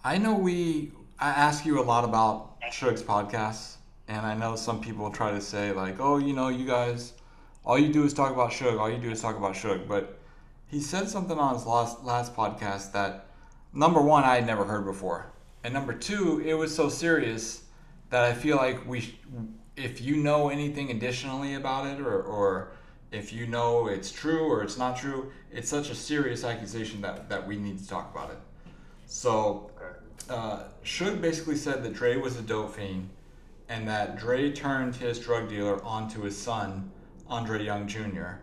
I know I ask you a lot about Suge's podcasts, and I know some people try to say like, oh, you guys, all you do is talk about Suge, all you do is talk about Suge. But he said something on his last podcast that number one I had never heard before, and number two it was so serious that I feel like if you know anything additionally about it, or if you know it's true or it's not true, it's such a serious accusation that we need to talk about it. So, Suge basically said that Dre was a dope fiend and that Dre turned his drug dealer onto his son, Andre Young Jr.,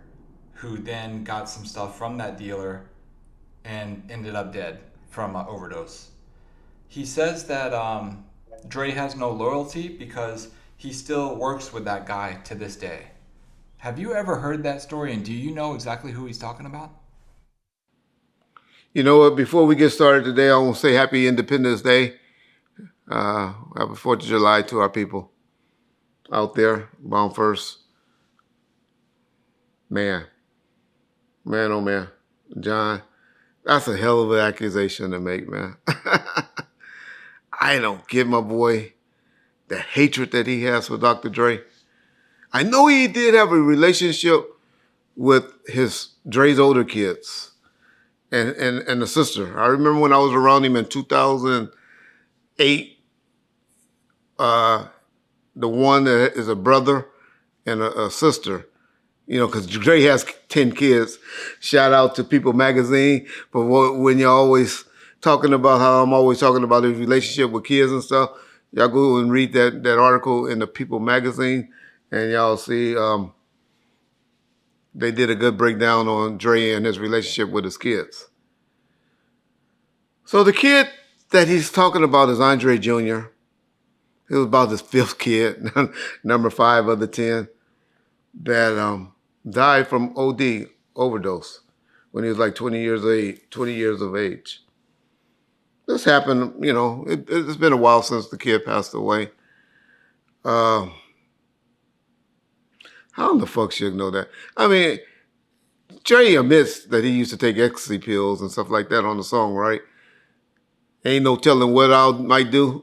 who then got some stuff from that dealer and ended up dead from an overdose. He says that Dre has no loyalty because he still works with that guy to this day. Have you ever heard that story, and do you know exactly who he's talking about? You know what? Before we get started today, I want to say Happy Independence Day. Happy 4th of July to our people out there, bound first. Man, man, oh man. John, that's a hell of an accusation to make, man. I don't get my boy the hatred that he has for Dr. Dre. I know he did have a relationship with his Dre's older kids and the sister. I remember when I was around him in 2008, the one that is a brother and a sister, because Dre has 10 kids. Shout out to People Magazine. But when you're always talking about how I'm always talking about his relationship with kids and stuff, y'all go and read that article in the People Magazine, and y'all see they did a good breakdown on Dre and his relationship with his kids. So the kid that he's talking about is Andre Jr. He was about his fifth kid, number 5 of the 10, that died from overdose, when he was like 20 years of age. This happened, it's been a while since the kid passed away. How in the fuck should know that? I mean, Jay admits that he used to take ecstasy pills and stuff like that on the song, right? Ain't no telling what I might do,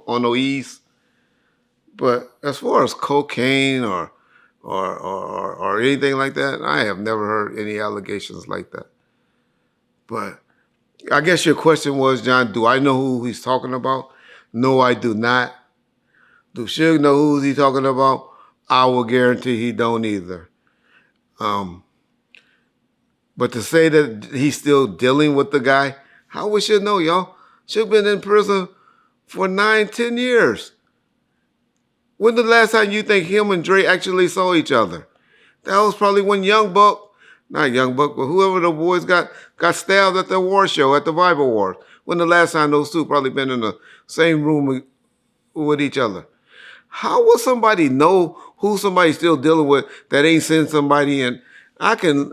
on no ease. But as far as cocaine or anything like that, I have never heard any allegations like that. But I guess your question was, John, do I know who he's talking about? No, I do not. Do Suge know who he's talking about? I will guarantee he don't either. But to say that he's still dealing with the guy, how we should know, y'all? Suge been in prison for 9, 10 years. When the last time you think him and Dre actually saw each other? That was probably when Young Buck, not Young Buck, but whoever the boys got stabbed at the war show, at the Bible Wars. When the last time those two probably been in the same room with each other? How will somebody know who somebody's still dealing with that ain't seen somebody in? I can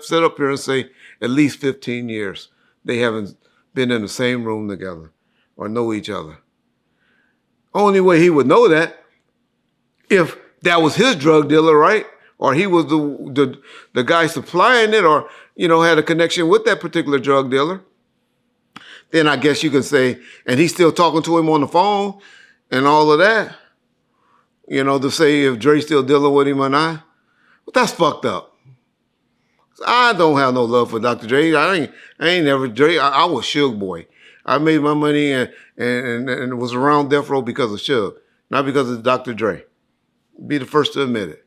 sit up here and say at least 15 years they haven't been in the same room together or know each other. Only way he would know that if that was his drug dealer, right? Or he was the guy supplying it, or had a connection with that particular drug dealer. Then I guess you can say, and he's still talking to him on the phone and all of that. To say if Dre's still dealing with him or not. But that's fucked up. I don't have no love for Dr. Dre. I ain't never Dre. I was Suge boy. I made my money and was around Death Row because of Suge, not because of Dr. Dre. Be the first to admit it.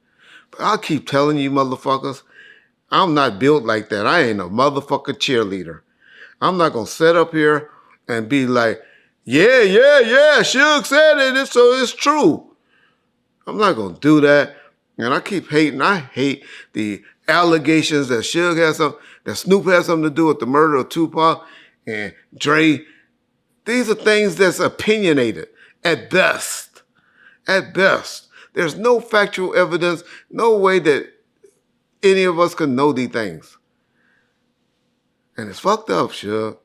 But I'll keep telling you motherfuckers, I'm not built like that. I ain't a motherfucker cheerleader. I'm not going to sit up here and be like, yeah, Suge said it, so it's true. I'm not going to do that. And I keep hating. I hate the allegations that Suge has that Snoop has something to do with the murder of Tupac and Dre. These are things that's opinionated at best. At best. There's no factual evidence, no way that any of us can know these things. And it's fucked up, Suge.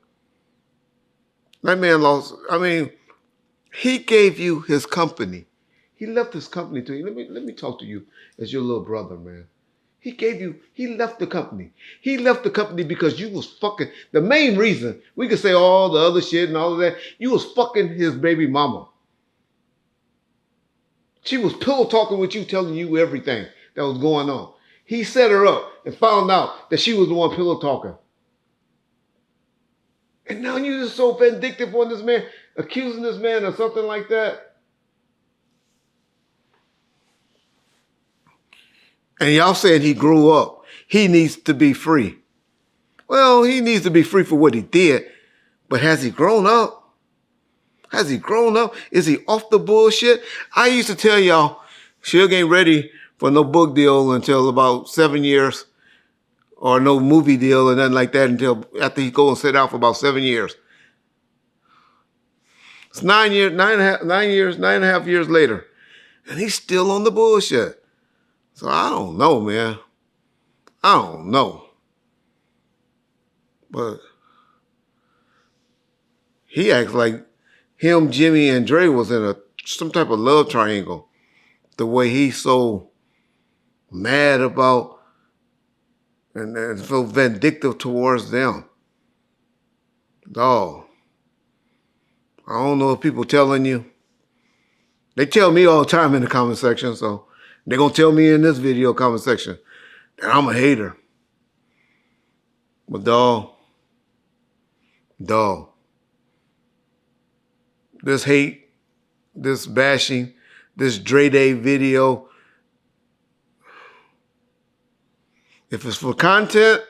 That man he gave you his company. He left his company to you. Let me talk to you as your little brother, man. He left the company. He left the company because you was fucking, the main reason, we could say all the other shit and all of that, you was fucking his baby mama. She was pillow talking with you, telling you everything that was going on. He set her up and found out that she was the one pillow talking. And now you're just so vindictive on this man, accusing this man of something like that. And y'all saying he grew up. He needs to be free. Well, he needs to be free for what he did. But has he grown up? Has he grown up? Is he off the bullshit? I used to tell y'all, Suge ain't ready for no book deal until about 7 years, or no movie deal or nothing like that until after he go and sit out for about 7 years. It's 9 years, 9.5 years later, and he's still on the bullshit. So I don't know, man. I don't know. But he acts like him, Jimmy, and Dre was in some type of love triangle. The way he's so mad about and so vindictive towards them. Dog. I don't know if people telling you. They tell me all the time in the comment section, so they're going to tell me in this video comment section that I'm a hater. But dog, this hate, this bashing, this Dre Day video, if it's for content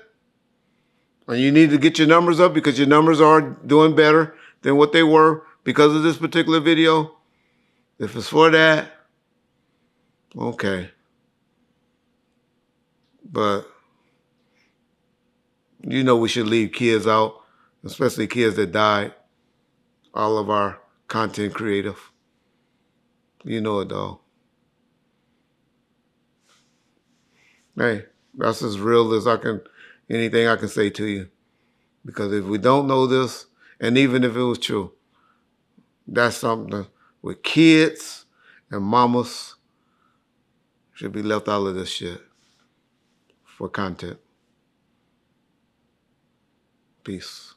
and you need to get your numbers up because your numbers are doing better than what they were because of this particular video, if it's for that, okay. But you know we should leave kids out, especially kids that died. All of our content creative. You know it, dog. Hey, that's as real as anything I can say to you. Because if we don't know this, and even if it was true, that's something with kids and mamas should be left out of this shit for content. Peace.